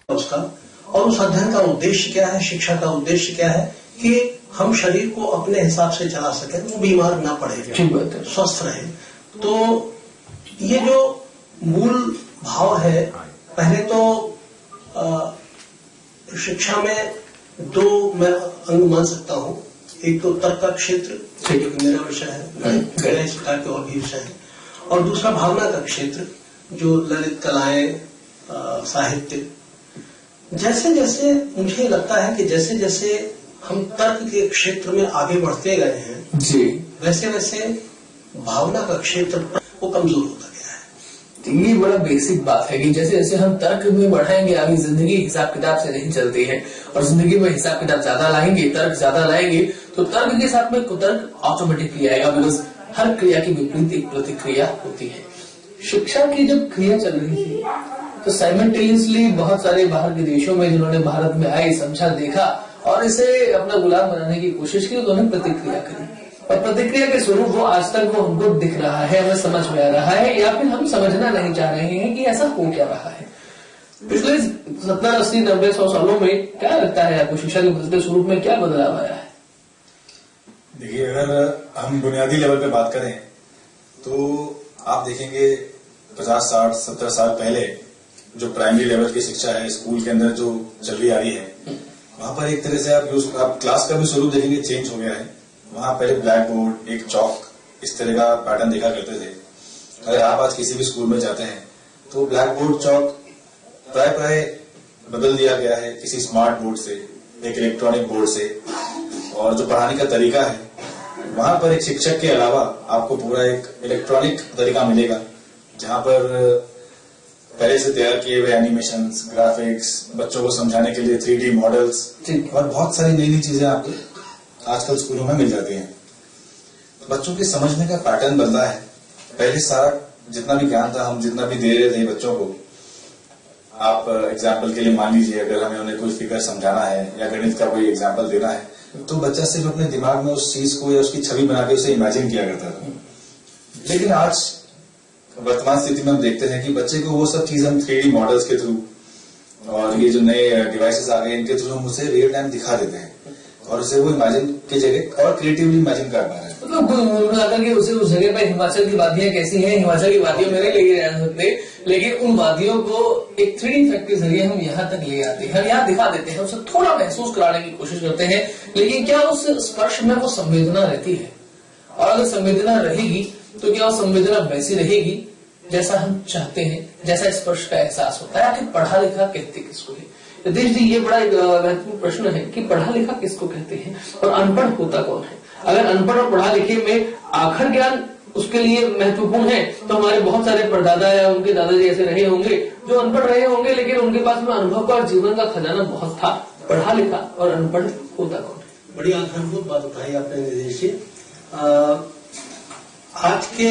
उसका, और उस अध्ययन का उद्देश्य क्या है, शिक्षा का उद्देश्य क्या है कि हम शरीर को अपने हिसाब से चला सके, वो बीमार ना पड़े, स्वस्थ रहे। तो ये जो मूल भाव है, पहले तो शिक्षा में दो मैं अंग मान सकता हूँ। एक तो तर्क का क्षेत्र जो कि मेरा विषय है, मेरा इस प्रकार के और भी विषय है, और दूसरा भावना का क्षेत्र जो ललित कलाएं, साहित्य। जैसे जैसे मुझे लगता है कि जैसे जैसे हम तर्क के क्षेत्र में आगे बढ़ते गए हैं जी, वैसे वैसे भावना का क्षेत्र वो कमजोर होता गया है। ये बड़ा बेसिक बात है कि जैसे जैसे हम तर्क में बढ़ाएंगे, आगे जिंदगी हिसाब किताब से नहीं चलती है, और जिंदगी में हिसाब किताब ज्यादा लाएंगे, तर्क ज्यादा लाएंगे, तो तर्क के साथ में कुतर्क ऑटोमेटिकली आएगा, बिकॉज हर क्रिया की विपरीत एक प्रतिक्रिया होती है। शिक्षा की जब क्रिया चल रही थी तो साइमल्टेनियसली बहुत सारे बाहर के देशों में जिन्होंने भारत में आए, समझा, देखा और इसे अपना गुलाम बनाने की कोशिश की, उन्होंने प्रतिक्रिया करी, और प्रतिक्रिया के स्वरूप वो आज तक वो हमको दिख रहा है, हमें समझ में आ रहा है, या फिर हम समझना नहीं चाह रहे हैं कि ऐसा हो क्या रहा है। पिछले 70, 80, 90, 100 सालों में क्या लगता है आपको, शिक्षा के बदलते स्वरूप में क्या बदलाव आया है? देखिए, अगर हम बुनियादी लेवल पे बात करें तो आप देखेंगे 50, 60, 70 साल पहले जो प्राइमरी लेवल की शिक्षा है स्कूल के अंदर जो चली आ रही है, वहां पर एक तरह से आप क्लास का भी स्वरूप देखेंगे चेंज हो गया है। वहां पहले ब्लैक बोर्ड, एक चौक, इस तरह का पैटर्न देखा करते थे। अगर आप आज किसी भी स्कूल में जाते हैं तो ब्लैक बोर्ड, चौक प्राय बदल दिया गया है किसी स्मार्ट बोर्ड से, एक इलेक्ट्रॉनिक बोर्ड से, और जो पढ़ाने का तरीका है वहां पर एक शिक्षक के अलावा आपको पूरा एक इलेक्ट्रॉनिक तरीका मिलेगा, जहां पर पहले से तैयार किए हुए एनिमेशंस, ग्राफिक्स, बच्चों को समझाने के लिए 3D मॉडल्स और बहुत सारी नई नई चीजें आपको आजकल स्कूलों में मिल जाती हैं। बच्चों के समझने का पैटर्न बदला है। पहले सारा जितना भी ज्ञान था हम जितना भी दे रहे थे बच्चों को, आप एग्जाम्पल के लिए मान लीजिए अगर हमें उन्हें कोई फिगर समझाना है या गणित का कोई एग्जाम्पल देना है तो बच्चा सिर्फ अपने दिमाग में उस चीज को या उसकी छवि बना के उसे इमेजिन किया करता था। लेकिन आज वर्तमान स्थिति में हम देखते हैं कि बच्चे को वो सब चीज हम 3D मॉडल्स के थ्रू और ये जो नए डिवाइसेस आ गए इनके थ्रू हम उसे रियल टाइम दिखा देते हैं, और उसे वो इमेजिन की जगह और क्रिएटिवली इमेजिन कर पा रहे हैं। मतलब कि उसे उस जगह पर हिमाचल की वादियां कैसी हैं, हिमाचल की वादियों में नहीं लेके जा सकते, लेकिन उन वादियों को एक 3D इफेक्ट के जरिए हम यहाँ तक ले आते हैं, हम यहाँ दिखा देते हैं, उसे थोड़ा महसूस कराने की कोशिश करते हैं। लेकिन क्या उस स्पर्श में वो संवेदना रहती है? और अगर संवेदना रहेगी तो क्या वो संवेदना वैसी रहेगी जैसा हम चाहते हैं, जैसा स्पर्श का एहसास होता है? आखिर पढ़ा लिखा कहते किसको है? यतीश जी, ये बड़ा महत्वपूर्ण प्रश्न है कि पढ़ा लिखा किसको कहते हैं और अनपढ़ होता कौन है? अगर अनपढ़ और पढ़ा लिखे में आखिर ज्ञान उसके लिए महत्वपूर्ण है तो हमारे बहुत सारे परदादा या उनके दादाजी ऐसे रहे होंगे जो अनपढ़ रहे होंगे, लेकिन उनके पास में अनुभव का और जीवन का खजाना बहुत था। पढ़ा लिखा और अनपढ़ होता कौन है? बड़ी आधारभूत बात उठाई आपने निदेश जी। आज के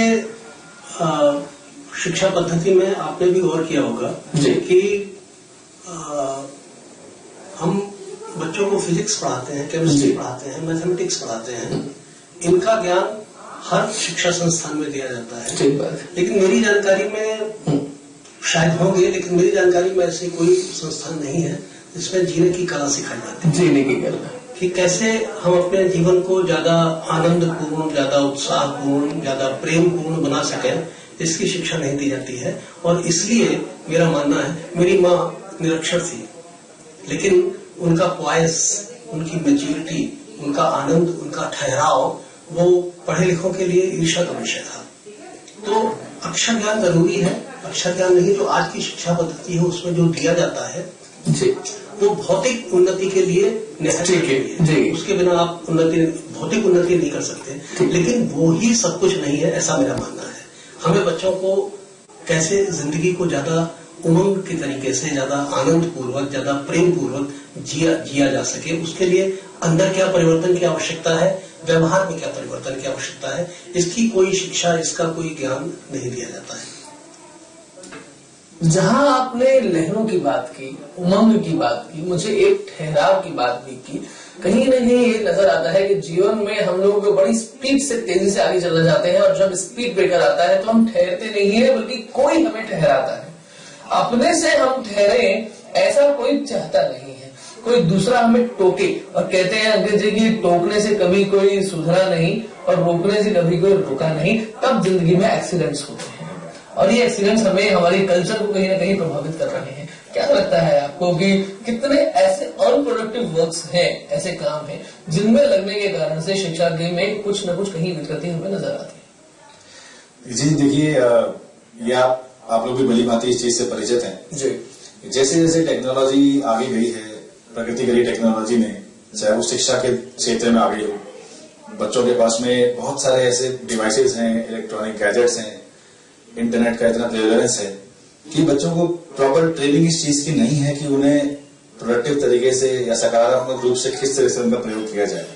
शिक्षा पद्धति में आपने भी गौर किया होगा कि हम बच्चों को फिजिक्स पढ़ाते हैं, केमिस्ट्री पढ़ाते हैं, मैथमेटिक्स पढ़ाते हैं, इनका ज्ञान हर शिक्षा संस्थान में दिया जाता है। लेकिन मेरी जानकारी में शायद होंगे, लेकिन मेरी जानकारी में ऐसे कोई संस्थान नहीं है जिसमें जीने की कला सिखाई जाती है। जीने की कला कि कैसे हम अपने जीवन को ज्यादा आनंदपूर्ण, ज्यादा उत्साहपूर्ण, ज्यादा प्रेमपूर्ण बना सकें, इसकी शिक्षा नहीं दी जाती है। और इसलिए मेरा मानना है, मेरी माँ निरक्षर थी, लेकिन उनका पॉइस, उनकी मैच्योरिटी, उनका आनंद, उनका ठहराव वो पढ़े लिखों के लिए ईर्ष्या का विषय था। तो अक्षर ज्ञान जरूरी है। अक्षर ज्ञान नहीं, जो आज की शिक्षा पद्धति है उसमें जो दिया जाता है जी, वो भौतिक उन्नति के लिए है। उसके बिना आप भौतिक उन्नति नहीं कर सकते, लेकिन वो ही सब कुछ नहीं है, ऐसा मेरा मानना है। हमें बच्चों को कैसे जिंदगी को ज्यादा उमंग के तरीके से, ज्यादा आनंद पूर्वक, ज्यादा प्रेम पूर्वक जिया जा सके, उसके लिए अंदर क्या परिवर्तन की आवश्यकता है, व्यवहार में क्या परिवर्तन की आवश्यकता है, इसकी कोई शिक्षा, इसका कोई ज्ञान नहीं दिया जाता है। जहां आपने लहरों की बात की, उमंग की बात की, मुझे एक ठहराव की बात भी की, कहीं न कहीं ये नजर आता है कि जीवन में हम लोग बड़ी स्पीड से, तेजी से आगे चलना चाहते हैं, और जब स्पीड ब्रेकर आता है तो हम ठहरते नहीं है, बल्कि कोई हमें ठहराता है। अपने से हम ठहरे ऐसा कोई चाहता नहीं है। कोई दूसरा हमें टोके, और कहते हैं अंग्रेजी की टोकने से कभी कोई सुधरा नहीं और रोकने से कभी कोई रुका नहीं, तब जिंदगी में एक्सीडेंट्स होते हैं। और ये एक्सीडेंट्स हमें हमारे कल्चर को कहीं ना कहीं प्रभावित कर रहे हैं। क्या लगता है आपको कि कितने ऐसे अनप्रोडक्टिव वर्क्स हैं, ऐसे काम हैं जिनमें लगने के कारण से शिक्षा में कुछ न कुछ कहीं विकृति हमें नजर आती है? जी देखिए, ये आप लोग भी भली भांति इस चीज से परिचित हैं जी। जैसे जैसे टेक्नोलॉजी आगे गई है, प्रगति करी टेक्नोलॉजी ने, चाहे वो शिक्षा के क्षेत्र में आ गई हो, बच्चों के पास में बहुत सारे ऐसे डिवाइसेस हैं, इलेक्ट्रॉनिक गैजेट्स हैं, इंटरनेट का इतना प्रेवलेंस है कि बच्चों को प्रॉपर ट्रेनिंग इस चीज की नहीं है कि उन्हें प्रोडक्टिव तरीके से या सकारात्मक रूप से किस तरह से उनका प्रयोग किया जाए।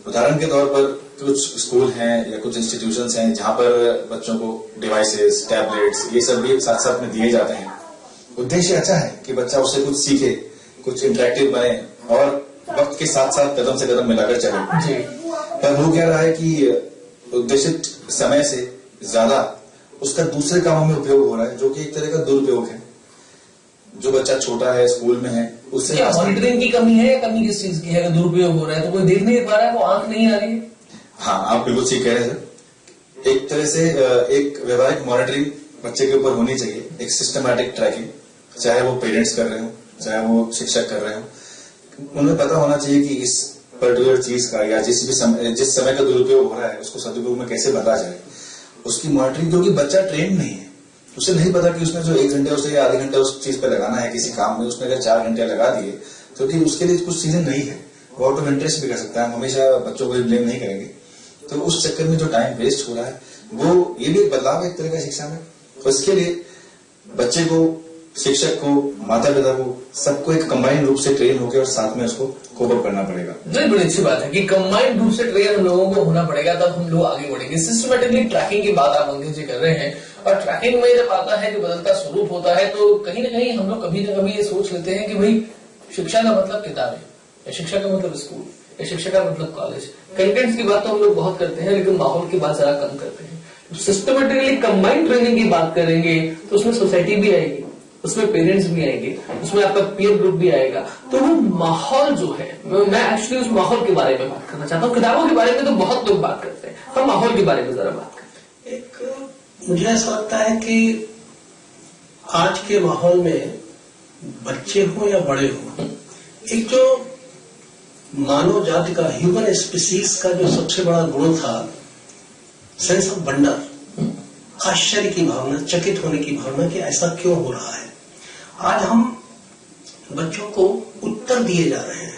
उदाहरण के तौर पर कुछ स्कूल हैं या कुछ इंस्टीट्यूशंस हैं जहां पर बच्चों को डिवाइसेस, टैबलेट्स, ये सब भी साथ साथ में दिए जाते हैं। उद्देश्य अच्छा है कि बच्चा उससे कुछ सीखे, कुछ इंटरेक्टिव बने और वक्त के साथ साथ कदम से कदम मिलाकर चले। पर हो क्या रहा है कि उद्देशित समय से ज्यादा उसका दूसरे कामों में उपयोग हो रहा है, जो कि एक तरह का दुरुपयोग है। जो बच्चा छोटा है, स्कूल में है, उससे मॉनिटरिंग की कमी है या कमी किस चीज की है? अगर दुरुपयोग हो रहा है तो कोई देख नहीं पा रहा है, वो आंख नहीं आ रही है। हाँ, आप बिल्कुल ठीक कह रहे हैं सर। एक तरह से एक व्यवहारिक मॉनिटरिंग बच्चे के ऊपर होनी चाहिए, एक सिस्टमैटिक ट्रैकिंग, चाहे वो पेरेंट्स कर रहे हो, चाहे वो शिक्षक कर रहे हो। उन्हें पता होना चाहिए कि इस पर्टिकुलर चीज का या जिस समय का दुरुपयोग हो रहा है उसको सदुपयोग में कैसे बदला जाए, उसकी मॉनिटरिंग। क्योंकि बच्चा ट्रेन नहीं है, उसे नहीं पता कि उसने जो 1 घंटे उसे या आधे घंटे उस चीज पर लगाना है किसी काम में, उसने अगर 4 घंटे लगा दिए क्योंकि उसके लिए कुछ चीजें नहीं है, वो आउट ऑफ इंटरेस्ट भी कर सकता है। हम हमेशा बच्चों को ब्लेम नहीं करेंगे। तो उस चक्कर में जो टाइम वेस्ट हो रहा है, वो ये भी एक बदलाव है एक तरह का शिक्षा में। तो इसके लिए बच्चे को, शिक्षक को, माता पिता को, सबको एक कंबाइंड रूप से ट्रेन होकर और साथ में उसको कोप अप करना पड़ेगा। जी, बड़ी अच्छी बात है कि कंबाइंड रूप से ट्रेन हम लोगों को होना पड़ेगा, तब हम लोग आगे बढ़ेंगे। सिस्टमेटिकली ट्रैकिंग की बात आप अंकित जी कर रहे हैं, और ट्रैकिंग में जब आता है कि बदलता स्वरूप होता है तो कहीं ना कहीं हम लोग कभी ना कभी ये सोच लेते हैं कि भाई शिक्षा का मतलब किताबें, या शिक्षा का मतलब स्कूल, या शिक्षा का मतलब कॉलेज। कंटेंट्स की बात तो हम लोग बहुत करते हैं, लेकिन माहौल की बात जरा कम करते हैं। सिस्टमेटिकली कंबाइंड ट्रेनिंग की बात करेंगे तो उसमें सोसाइटी भी आएगी, उसमें पेरेंट्स भी आएंगे, उसमें आपका पीयर ग्रुप भी आएगा। तो वो माहौल जो है, मैं एक्चुअली उस माहौल के बारे में बात करना चाहता हूँ। किताबों के बारे में तो बहुत लोग बात करते हैं, हम माहौल के बारे में जरा बात करते हैं। एक मुझे ऐसा लगता है कि आज के माहौल में बच्चे हो या बड़े हो, एक जो मानव जाति का, ह्यूमन स्पीसीज का जो सबसे बड़ा गुण था, सेंस ऑफ वंडर, आश्चर्य की भावना, चकित होने की भावना कि ऐसा क्यों हो रहा है। आज हम बच्चों को उत्तर दिए जा रहे हैं,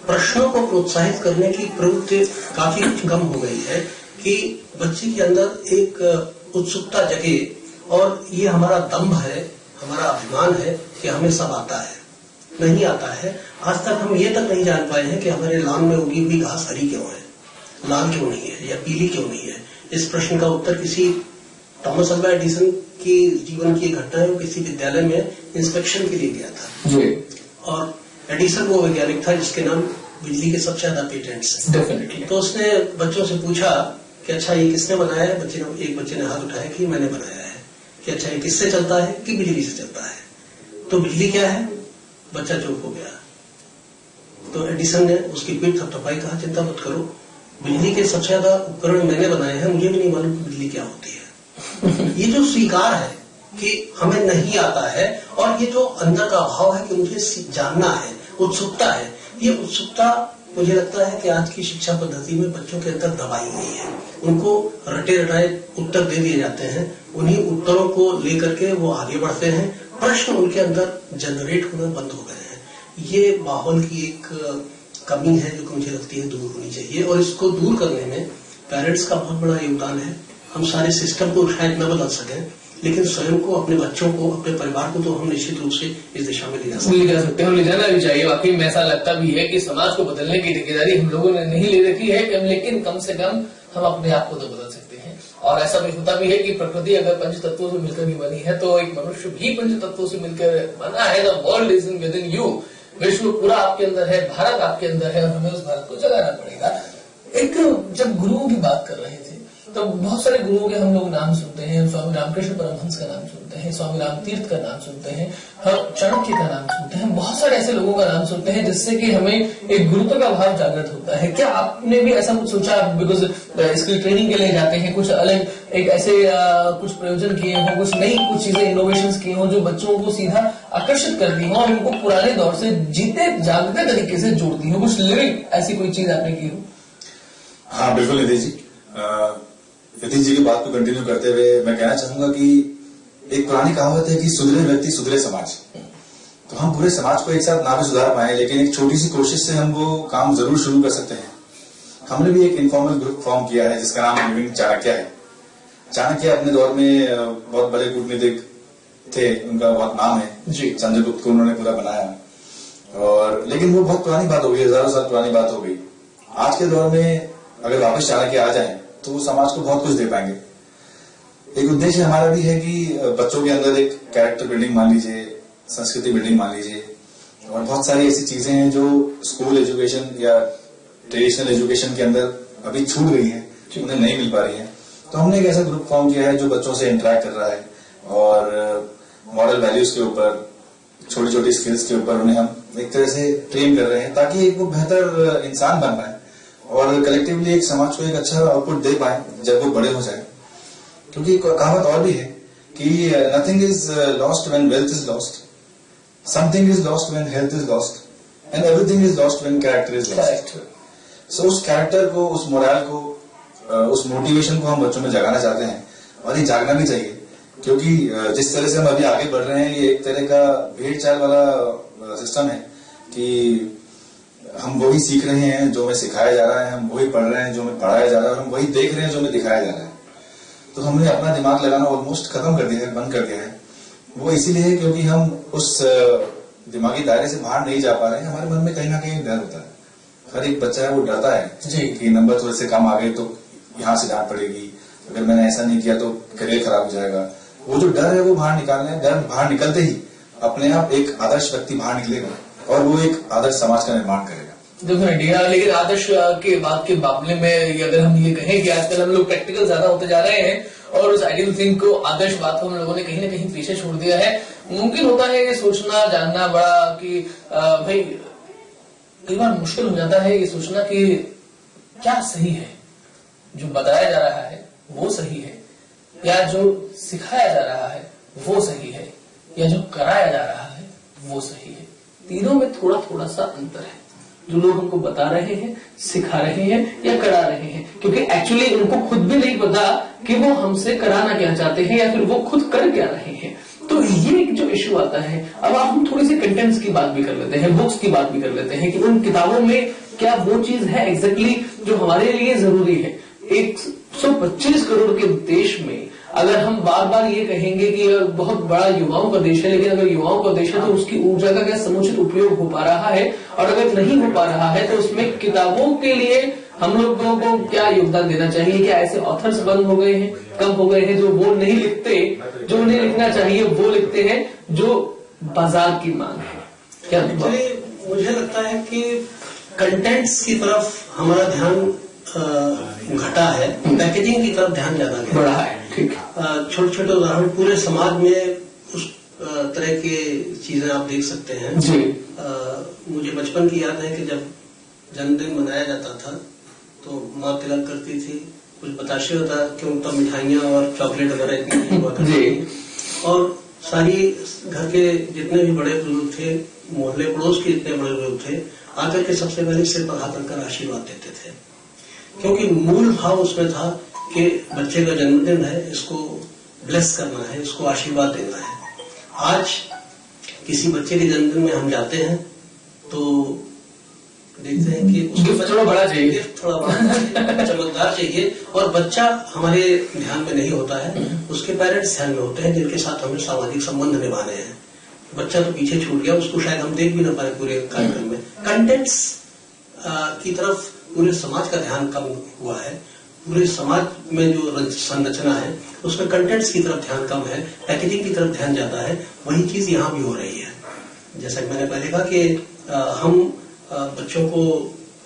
प्रश्नों को प्रोत्साहित करने की प्रवृत्ति काफी कम हो गई है कि बच्चे के अंदर एक उत्सुकता जगे, और ये हमारा दम्भ है, हमारा अभिमान है कि हमें सब आता है। नहीं आता है। आज तक हम ये तक नहीं जान पाए हैं कि हमारे लॉन में उगी हुई घास हरी क्यों है, लाल क्यों नहीं है, या पीली क्यों नहीं है। इस प्रश्न का उत्तर किसी थॉमस अल्वा एडिसन की जीवन की घटना है। वो किसी विद्यालय में इंस्पेक्शन के लिए गया था जी, और एडिसन वो वैज्ञानिक था जिसके नाम बिजली के सबसे ज्यादा पेटेंट्स हैं। डेफिनेटली। तो उसने बच्चों से पूछा कि अच्छा ये किसने बनाया है। एक बच्चे ने हाथ उठाया कि मैंने बनाया है। कि अच्छा ये किससे चलता है? कि बिजली से चलता है। तो बिजली क्या है? बच्चा चुप हो गया। तो एडिसन ने उसकी पीठ थपथपाई, कहा चिंता मत करो, बिजली के सबसे ज्यादा उपकरण मैंने बनाए हैं, मुझे भी नहीं मालूम बिजली क्या होती है। ये जो स्वीकार है कि हमें नहीं आता है, और ये जो अंदर का भाव है कि मुझे जानना है, उत्सुकता है, ये उत्सुकता मुझे लगता है कि आज की शिक्षा पद्धति में बच्चों के अंदर दबाई गई है। उनको रटे रटाए उत्तर दे दिए जाते हैं, उन्हीं उत्तरों को लेकर के वो आगे बढ़ते हैं, प्रश्न उनके अंदर जनरेट होना बंद हो गए हैं। ये माहौल की एक कमी है जो मुझे लगती है दूर होनी चाहिए, और इसको दूर करने में पेरेंट्स का बहुत बड़ा योगदान है। हम सारे सिस्टम को शायद न बदल सकें, लेकिन स्वयं को, अपने बच्चों को, अपने परिवार को तो हम निश्चित रूप से इस दिशा में ले जा सकते हैं, ले जाना भी चाहिए। वाकई में ऐसा लगता भी है कि समाज को बदलने की जिम्मेदारी हम लोगों ने नहीं ले रखी है, लेकिन कम से कम हम अपने आप को तो बदल सकते हैं। और ऐसा भी होता भी है कि प्रकृति अगर पंच तत्वों से मिलकर भी बनी है, तो एक मनुष्य भी पंच तत्वों से मिलकर बना है। The world is in with in you, विश्व पूरा आपके अंदर है, भारत आपके अंदर है, और हमें उस भारत को जगाना पड़ेगा। एक जब गुरुओं की बात कर रहे थे तब बहुत सारे गुरुओं के हम लोग नाम सुनते हैं। स्वामी रामकृष्ण परमहंस का नाम सुनते हैं, स्वामी राम तीर्थ का नाम सुनते हैं, हम चाणक्य का नाम सुनते हैं, बहुत सारे ऐसे लोगों का नाम सुनते हैं जिससे कि हमें एक गुरुत्व का भाव जागृत होता है। क्या आपने भी ऐसा कुछ सोचा? बिकॉज इसकी ट्रेनिंग के लिए जाते हैं, कुछ अलग एक ऐसे कुछ प्रयोजन किए हों, कुछ नई कुछ चीजें इनोवेशन किए हों जो बच्चों को सीधा आकर्षित करती हो और उनको पुराने दौर से जीते जागते तरीके से जोड़ती हो, कुछ लिविंग ऐसी कोई चीज आपने की हो? हाँ बिल्कुल निधि जी। निधि जी की बात को कंटिन्यू करते हुए मैं कहना चाहूंगा कि एक पुरानी कहावत है कि सुधरे व्यक्ति सुधरे समाज। तो हम पूरे समाज को एक साथ ना भी सुधार पाए, लेकिन एक छोटी सी कोशिश से हम वो काम जरूर शुरू कर सकते हैं। हमने भी एक इनफॉर्मल ग्रुप फॉर्म किया है जिसका नाम लिविंग चाणक्य है। चाणक्य अपने दौर में बहुत बड़े कूटनीतिक थे, उनका बहुत नाम है जी, चंद्रगुप्त को उन्होंने पूरा बनाया। और लेकिन वो बहुत पुरानी बात हो गई, हजारों साल पुरानी बात हो गई। आज के दौर में अगर वापस चाणक्य आ जाए तो वो समाज को बहुत कुछ दे पाएंगे। एक उद्देश्य हमारा भी है कि बच्चों के अंदर एक कैरेक्टर बिल्डिंग मान लीजिए, संस्कृति बिल्डिंग मान लीजिए, और बहुत सारी ऐसी चीजें हैं जो स्कूल एजुकेशन या ट्रेडिशनल एजुकेशन के अंदर अभी छूट गई हैं, उन्हें नहीं मिल पा रही हैं। तो हमने एक ऐसा ग्रुप फॉर्म किया है जो बच्चों से इंटरेक्ट कर रहा है और मॉरल वैल्यूज के ऊपर, छोटी छोटी स्किल्स के ऊपर उन्हें हम एक तरह से ट्रेन कर रहे हैं ताकि एक वो बेहतर इंसान बन पाए और कलेक्टिवली एक समाज को एक अच्छा आउटपुट दे पाए जब वो बड़े हो जाए। क्योंकि कहावत और भी है कि nothing is lost when wealth is lost, something is lost when health is lost and everything is lost when character is lost. So उस कैरेक्टर को, उस मोरल को, उस मोटिवेशन को हम बच्चों में जगाना चाहते हैं और ये जागना भी चाहिए। क्योंकि जिस तरह से हम अभी आगे बढ़ रहे हैं ये एक तरह का भेड़ चाल वाला सिस्टम है कि हम वही सीख रहे हैं जो हमें सिखाया जा रहा है, हम वही पढ़ रहे हैं जो हमें पढ़ाया जा रहा है, और हम वही देख रहे हैं जो हमें दिखाया जा रहा है। तो हमने अपना दिमाग लगाना ऑलमोस्ट खत्म कर दिया है, बंद कर दिया है। वो इसीलिए है क्योंकि हम उस दिमागी दायरे से बाहर नहीं जा पा रहे हैं। हमारे मन में कहीं ना कहीं डर होता है, हर एक बच्चा है वो डरता है कि नंबर थोड़े से कम आ गए तो यहाँ से डांट पड़ेगी, अगर मैंने ऐसा नहीं किया तो करियर खराब हो जाएगा। वो जो डर है वो बाहर निकालना है। डर बाहर निकलते ही अपने आप एक आदर्श व्यक्ति बाहर निकलेगा और वो एक आदर्श समाज का निर्माण करेगा। डेफिनेटली। लेकिन आदर्श के बात के मामले में अगर हम ये कहें कि आजकल हम लोग प्रैक्टिकल ज्यादा होते जा रहे हैं और उस आइडियल थिंग को, आदर्श बात को हम लोगों ने कहीं ना कहीं पीछे छोड़ दिया है। मुमकिन होता है ये सोचना जानना बड़ा कि भाई कई बार मुश्किल हो जाता है ये सोचना कि क्या सही है, जो बताया जा रहा है वो सही है या जो सिखाया जा रहा है वो सही है या जो कराया जा रहा है वो सही है। तीनों में थोड़ा थोड़ा सा अंतर है जो लोग हमको बता रहे हैं, सिखा रहे हैं या करा रहे हैं, क्योंकि एक्चुअली उनको खुद भी नहीं पता कि वो हमसे कराना क्या चाहते हैं या फिर वो खुद कर क्या रहे हैं। तो ये जो इश्यू आता है, अब हम थोड़ी सी कंटेंट्स की बात भी कर लेते हैं, बुक्स की बात भी कर लेते हैं कि उन किताबों में क्या वो चीज है एग्जैक्टली जो हमारे लिए जरूरी है। 125 करोड़ के देश में अगर हम बार बार ये कहेंगे कि बहुत बड़ा युवाओं का देश है, लेकिन अगर युवाओं का देश है तो उसकी ऊर्जा का क्या समुचित उपयोग हो पा रहा है, और अगर नहीं हो पा रहा है तो उसमें किताबों के लिए हम लोगों को क्या योगदान देना चाहिए। क्या ऐसे ऑथर्स बंद हो गए हैं, कम हो गए हैं जो वो नहीं लिखते जो उन्हें लिखना चाहिए वो लिखते हैं जो बाजार की मांग है? क्या मुझे लगता है कि कंटेंट्स की तरफ हमारा ध्यान घटा है, पैकेजिंग की तरफ ध्यान ज्यादा बढ़ा है। ठीक है। छोटे छोटे उदाहरण पूरे समाज में उस तरह की चीजें आप देख सकते हैं जी। मुझे बचपन की याद है कि जब जन्मदिन मनाया जाता था तो माँ तिलक करती थी, कुछ बताशे होता क्यों तो मिठाइयाँ और चॉकलेट वगैरह इतनी हुआ करती थी, और सारी घर के जितने भी बड़े बुजुर्ग थे, मोहल्ले पड़ोस के जितने बड़े बुजुर्ग थे, आकर के सबसे पहले सिर पर हाथ रखकर आशीर्वाद देते थे, क्योंकि मूल भाव उसमें था कि बच्चे का जन्मदिन है, इसको ब्लेस करना है, इसको आशीर्वाद देना है। आज किसी बच्चे के जन्मदिन में हम जाते हैं तो देखते हैं कि उसको थोड़ा बड़ा चाहिए, थोड़ा बड़ा चमकदार चाहिए, और बच्चा हमारे ध्यान में नहीं होता है, उसके पेरेंट्स ध्यान में होते हैं जिनके साथ हमें सामाजिक संबंध निभाने हैं। बच्चा तो पीछे छूट गया, उसको शायद हम देख भी ना पाए पूरे कार्यक्रम में। कंटेंट्स की तरफ पूरे समाज का ध्यान कम हुआ है, पूरे समाज में जो संरचना है उसमें कंटेंट्स की तरफ ध्यान कम है, पैकेजिंग की तरफ ध्यान ज्यादा है। वही चीज यहाँ भी हो रही है। जैसा कि मैंने पहले कहा कि हम बच्चों को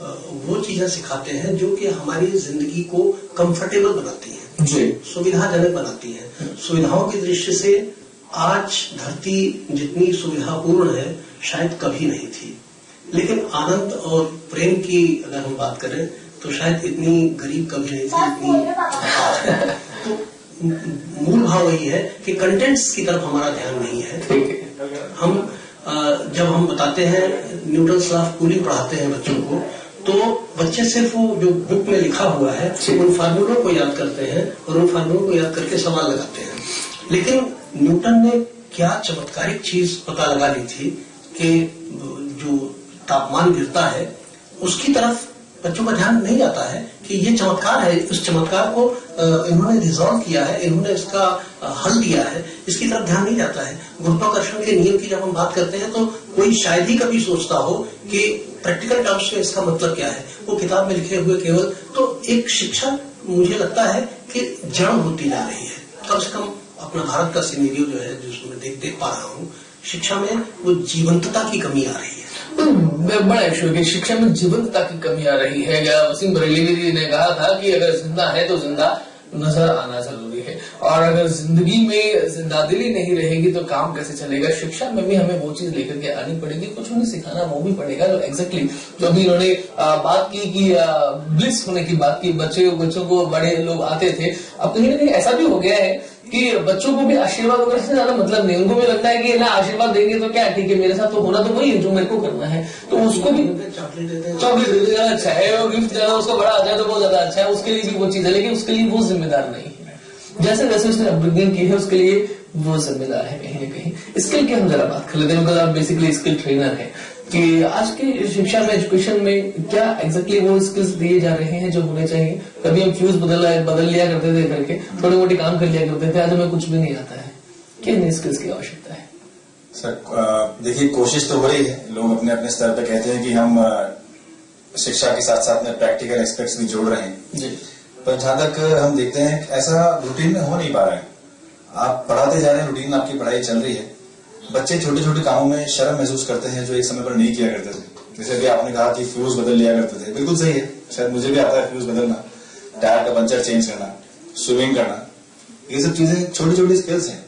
वो चीजें सिखाते हैं जो कि हमारी जिंदगी को कंफर्टेबल बनाती हैं जी, सुविधाजनक बनाती हैं। सुविधाओं की दृष्टि से आज धरती जितनी सुविधापूर्ण है शायद कभी नहीं थी, लेकिन आनंद और प्रेम की अगर हम बात करें तो शायद इतनी गरीब कभी नहीं थी इतनी। तो मूल भाव वही है कि कंटेंट्स की तरफ हमारा ध्यान नहीं है। हम जब हम बताते हैं न्यूटन्स लॉ ऑफ कूलिंग पढ़ाते हैं बच्चों को, तो बच्चे सिर्फ वो जो बुक में लिखा हुआ है उन फार्मूलों को याद करते हैं और उन फार्मूलों को याद करके सवाल लगाते हैं। लेकिन न्यूटन ने क्या चमत्कारिक चीज पता लगा ली थी कि जो तापमान गिरता है उसकी तरफ बच्चों का ध्यान नहीं जाता है कि ये चमत्कार है, उस चमत्कार को इन्होंने रिजॉल्व किया है, इन्होंने इसका हल दिया है, इसकी तरफ ध्यान नहीं जाता है। गुरुत्वाकर्षण के नियम की जब हम बात करते हैं तो कोई शायद ही कभी सोचता हो कि प्रैक्टिकल टर्म्स में इसका मतलब क्या है, वो किताब में लिखे हुए केवल। तो एक शिक्षा मुझे लगता है कि जड़ होती जा रही है। कम से कम अपना भारत का सिनेरियो जो है जिसको मैं देख पा रहा हूँ, शिक्षा में वो जीवंतता की कमी आ रही है। बड़ा इशू है कि शिक्षा में जीवंतता की कमी आ रही है। वसीम बरेलवी जी ने कहा था कि अगर जिंदा है तो जिंदा नजर आना जरूरी है, और अगर जिंदगी में जिंदादिली नहीं रहेगी तो काम कैसे चलेगा। शिक्षा में भी हमें वो चीज लेकर के आनी पड़ेगी, कुछ उन्हें सिखाना वो भी पड़ेगा जो एग्जैक्टली जो अभी उन्होंने बात की कि ब्लिस होने की बात की, बच्चों को बड़े लोग आते थे। अब कहीं ना कहीं ऐसा भी हो गया है कि बच्चों को भी आशीर्वाद वगैरह से ज्यादा मतलब नहीं, उनको भी लगता है कि ना आशीर्वाद देंगे तो क्या ठीक है, मेरे साथ तो होना तो वही है जो मेरे को करना है, तो उसको भी चॉकलेट दे देना अच्छा है, और गिफ्ट ज्यादा उसको बड़ा आ जाए तो बहुत ज्यादा अच्छा है, उसके लिए भी वो चीज है, लेकिन उसके लिए वो जिम्मेदार नहीं है। जैसे जैसे उसने अपब्रिंगिंग की है उसके लिए वो जिम्मेदार है कहीं ना कहीं। स्किल की हम जरा बात कर लेते हैं, बिकॉज आप बेसिकली स्किल ट्रेनर है, कि आज की शिक्षा में, एजुकेशन में क्या एग्जैक्टली वो स्किल्स दिए जा रहे हैं जो होने चाहिए। कभी हम फ्यूज बदल लिया करते थे करके, थोड़े मोटे काम कर लिया करते थे, आज हमें कुछ भी नहीं आता है। क्या नई स्किल्स की आवश्यकता है? सर देखिए, कोशिश तो हो रही है, लोग अपने अपने स्तर पर कहते हैं कि हम शिक्षा के साथ साथ में प्रैक्टिकल एस्पेक्ट्स भी जोड़ रहे हैं जी। पर जहां तक हम देखते हैं ऐसा रूटीन में हो नहीं पा रहा है। आप पढ़ाते जा रहे हैं, रूटीन आपकी पढ़ाई चल रही है, बच्चे छोटे छोटे कामों में शर्म महसूस करते हैं जो एक समय पर नहीं किया करते थे। जैसे अभी आपने कहा कि फ्यूज बदल लिया करते थे, बिल्कुल सही है, शायद मुझे भी आता है फ्यूज बदलना, टायर का पंचर चेंज करना, स्विमिंग करना, ये सब चीजें छोटी छोटी स्किल्स हैं।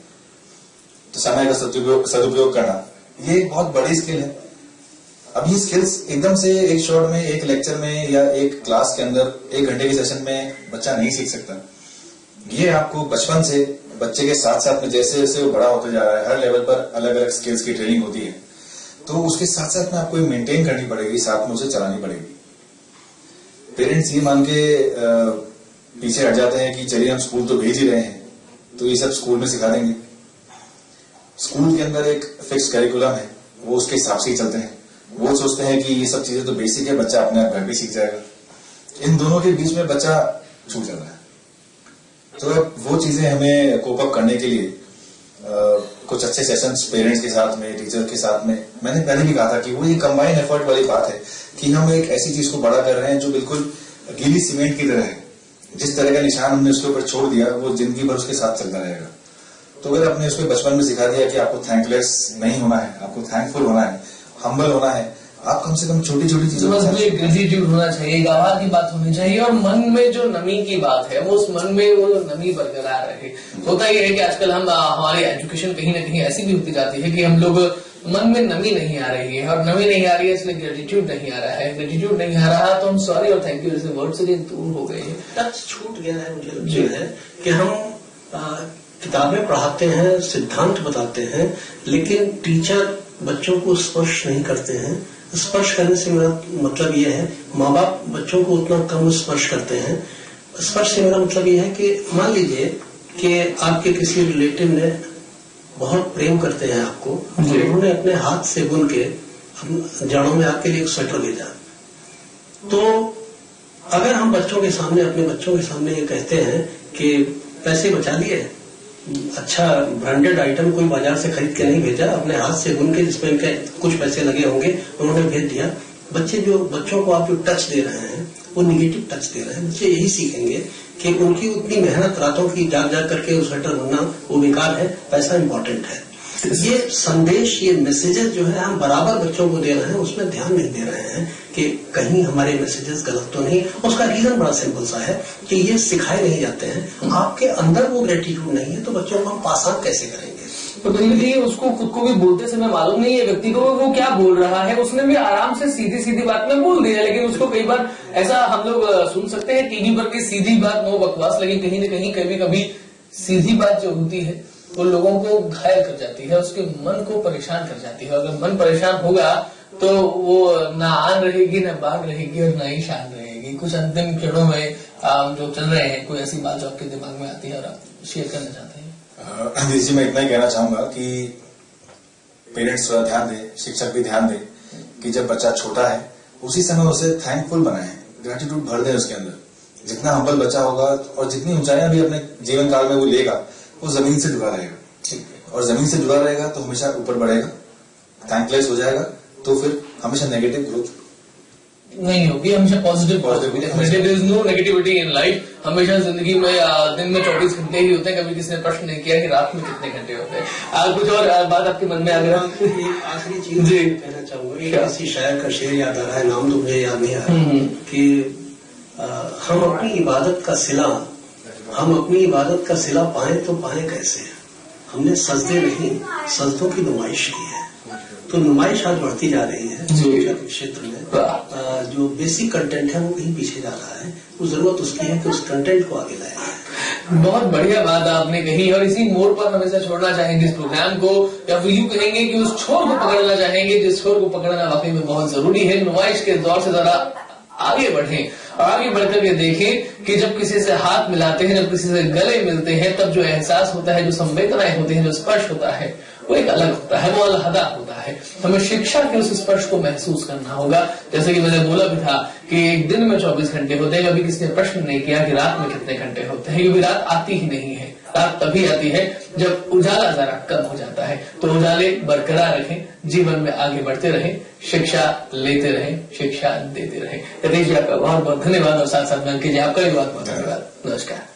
तो समय का सदुपयोग करना, ये एक बहुत बड़ी स्किल है। अब ये स्किल्स एकदम से एक शॉर्ट में, एक लेक्चर में या एक क्लास के अंदर 1 घंटे के सेशन में बच्चा नहीं सीख सकता। ये आपको बचपन से बच्चे के साथ साथ में जैसे जैसे वो बड़ा होते जा रहा है, हर लेवल पर अलग अलग स्किल्स की ट्रेनिंग होती है, तो उसके साथ साथ में आपको मेंटेन करनी पड़ेगी, साथ में उसे चलानी पड़ेगी। पेरेंट्स ये मान के पीछे हट जाते हैं कि चलिए हम स्कूल तो भेज ही रहे हैं तो ये सब स्कूल में सिखा देंगे। स्कूल के अंदर एक फिक्स करिकुलम है, वो उसके हिसाब से ही चलते हैं। वो सोचते हैं कि ये सब चीजें तो बेसिक है, बच्चा अपने आप घर भी सीख जाएगा। इन दोनों के बीच में बच्चा छूट जाता है। तो वो चीजें हमें कोप अप करने के लिए कुछ अच्छे सेशंस पेरेंट्स के साथ में, टीचर के साथ में, मैंने पहले भी कहा था कि वो ये कंबाइन एफर्ट वाली बात है कि हम एक ऐसी चीज को बड़ा कर रहे हैं जो बिल्कुल गीली सीमेंट की तरह है। जिस तरह का निशान हमने उसके ऊपर छोड़ दिया वो जिंदगी भर उसके साथ चलता रहेगा। तो अगर आपने उसको बचपन में सिखा दिया कि आपको थैंकलेस नहीं होना है, आपको थैंकफुल होना है, हम्बल होना है, आप कम से कम छोटी छोटी चीजों में ग्रेटिट्यूड होना चाहिए, एक आभार की बात होनी चाहिए, और मन में जो नमी की बात है वो उस मन में वो नमी बरकरार रहे। होता ये है कि आजकल हम हमारी एजुकेशन कहीं ना कहीं ऐसी भी होती जाती है कि हम लोग मन में नमी नहीं आ रही है, और नमी नहीं आ रही है इसलिए ग्रेटिट्यूड नहीं आ रहा है। ग्रेटिट्यूड नहीं आ रहा तो हम सॉरी और थैंक यू जैसे वर्ड से दूर हो गए हैं। टच छूट गया है। मुझे लगता है कि हम किताबें पढ़ाते हैं, सिद्धांत बताते हैं, लेकिन टीचर बच्चों को स्पर्श नहीं करते हैं। स्पर्श करने से मेरा मतलब ये है, माँ बाप बच्चों को उतना कम स्पर्श करते हैं। स्पर्श से मेरा मतलब ये है कि मान लीजिए कि आपके किसी रिलेटिव ने बहुत प्रेम करते हैं आपको, उन्होंने अपने हाथ से बुन के जाड़ों में आपके लिए एक स्वेटर भेजा, तो अगर हम बच्चों के सामने, अपने बच्चों के सामने ये कहते हैं कि पैसे बचा लिए, अच्छा ब्रांडेड आइटम कोई बाजार से खरीद के नहीं भेजा, अपने हाथ से बुन के जिसमें इनके कुछ पैसे लगे होंगे उन्होंने भेज दिया, बच्चों को आप जो टच दे रहे हैं वो निगेटिव टच दे रहे हैं। बच्चे यही सीखेंगे कि उनकी उतनी मेहनत रातों की जाग जाग करके स्वेटर बनना वो बेकार है, पैसा इंपॉर्टेंट है। ये संदेश, ये मैसेजेस जो है हम बराबर बच्चों को दे रहे हैं, उसमें ध्यान नहीं दे रहे हैं कि कहीं हमारे मैसेजेस गलत तो नहीं। उसका रीजन बड़ा सिंपल सा है कि ये सिखाए नहीं जाते हैं। आपके अंदर वो ग्रेटिट्यूड नहीं है तो बच्चों को हम पास ऑन कैसे करेंगे? तो देखिए, उसको खुद को भी बोलते समय मालूम नहीं है व्यक्ति को वो क्या बोल रहा है। उसने भी आराम से सीधी सीधी बात में बोल दिया, लेकिन उसको कई बार ऐसा हम लोग सुन सकते हैं टीवी पर की सीधी बात नो बकवास, लेकिन कहीं न कहीं कभी कभी सीधी बात जो होती है वो लोगों को घायल कर जाती है, उसके मन को परेशान कर जाती है। अगर मन परेशान होगा तो वो ना आन रहेगी, ना बाग रहेगी और ना ही शान रहेगी। कुछ अंतिम क्षणों में जो चल रहे हैं, कोई ऐसी बात जो आपके दिमाग में आती है और आप शेयर करना चाहते हैं? जी, मैं इतना ही कहना चाहूंगा कि पेरेंट्स थोड़ा ध्यान दें, शिक्षक भी ध्यान दें कि जब बच्चा छोटा है उसी समय उसे थैंकफुल बनाएं, ग्रेटिट्यूड भर दें उसके अंदर। जितना हम्बल बच्चा होगा और जितनी ऊंचाइयां भी अपने जीवन काल में वो लेगा, वो जमीन से जुड़ा रहेगा और जमीन से जुड़ा रहेगा तो हमेशा ऊपर बढ़ेगा। थैंकलेस हो जाएगा तो फिर हमेशा नेगेटिव ग्रोथ नहीं होगी, हमेशा positive. There is no negativity in life. हमेशा जिंदगी में दिन में 24 घंटे ही होते हैं। कभी किसी ने प्रश्न नहीं किया कि रात में कितने घंटे होते हैं। कुछ और बात आपके मन में अगर एक आखिरी चीज जी कहना चाहूंगा, एक किसी शायर का शेर याद आ रहा है, नाम तो मुझे याद नहीं आ रहा, कि हम अपनी इबादत का सिला पाए तो पाए कैसे? हमने सजदे नहीं, सजदों की नुमाइश की है। तो नुमाइश आज बढ़ती जा रही है शिक्षा के क्षेत्र में। जो बेसिक कंटेंट है वो कहीं पीछे जा रहा है। वो जरूरत उसकी है कि उस कंटेंट को आगे लाया जाए। बहुत बढ़िया बात आपने कही और इसी मोड़ पर हमेशा छोड़ना चाहेंगे इस प्रोग्राम को, या फिर यूं कहेंगे कि उस छोर को पकड़ना चाहेंगे जिस छोर को पकड़ना वाकई में बहुत जरूरी है। नुमाइश के दौर से जरा आगे बढ़ें और आगे बढ़कर के देखें कि जब किसी से हाथ मिलाते हैं, जब किसी से गले मिलते हैं, तब जो एहसास होता है, जो संवेदनाएं होती हैं, जो स्पर्श होता है, वो एक अलग होता है, वो अलहदा होता है। हमें शिक्षा के उस स्पर्श को महसूस करना होगा। जैसे कि मैंने बोला भी था कि एक दिन में 24 घंटे होते हैं। कभी किसी ने प्रश्न नहीं किया कि रात में कितने घंटे होते हैं, क्योंकि रात आती ही नहीं है। रात तभी आती है जब उजाला जरा कम हो जाता है। तो उजाले बरकरार रखें, जीवन में आगे बढ़ते रहें, शिक्षा लेते रहें, शिक्षा देते रहें। यतीश जी, आपका बहुत बहुत धन्यवाद और साथ साथ में अंकित जी, आपका भी बहुत बहुत धन्यवाद। नमस्कार।